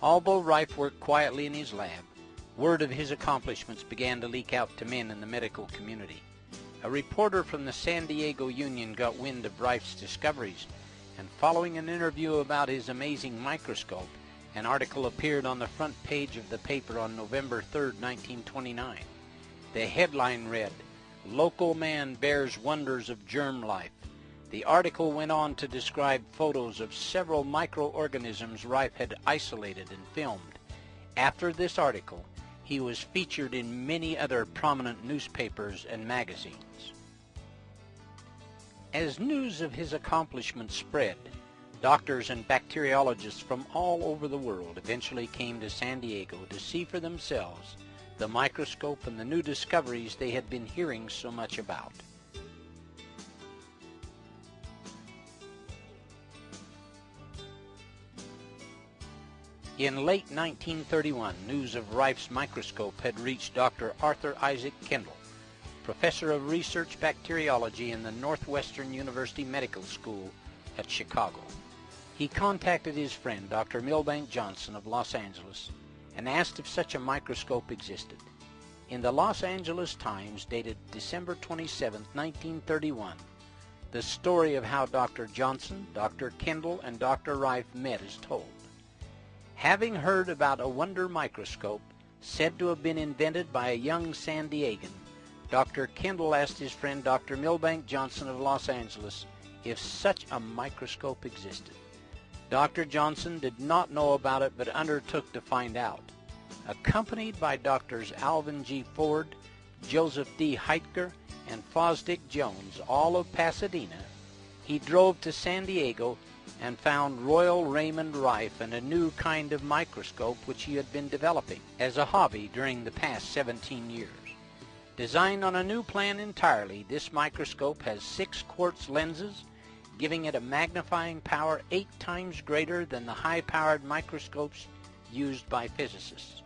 Although Rife worked quietly in his lab, word of his accomplishments began to leak out to men in the medical community. A reporter from the San Diego Union got wind of Rife's discoveries, and following an interview about his amazing microscope, an article appeared on the front page of the paper on November 3, 1929. The headline read, "Local Man Bears Wonders of Germ Life." The article went on to describe photos of several microorganisms Rife had isolated and filmed. After this article, he was featured in many other prominent newspapers and magazines. As news of his accomplishments spread, doctors and bacteriologists from all over the world eventually came to San Diego to see for themselves the microscope and the new discoveries they had been hearing so much about. In late 1931, news of Rife's microscope had reached Dr. Arthur Isaac Kendall, professor of research bacteriology in the Northwestern University Medical School at Chicago. He contacted his friend, Dr. Milbank Johnson of Los Angeles, and asked if such a microscope existed. In the Los Angeles Times, dated December 27, 1931, the story of how Dr. Johnson, Dr. Kendall, and Dr. Rife met is told. Having heard about a wonder microscope said to have been invented by a young San Diegan, Dr. Kendall asked his friend Dr. Milbank Johnson of Los Angeles if such a microscope existed. Dr. Johnson did not know about it but undertook to find out. Accompanied by Drs. Alvin G. Ford, Joseph D. Heitker, and Fosdick Jones, all of Pasadena, he drove to San Diego and found Royal Raymond Rife and a new kind of microscope which he had been developing as a hobby during the past 17 years. Designed on a new plan entirely, this microscope has 6 quartz lenses, giving it a magnifying power 8 times greater than the high-powered microscopes used by physicists.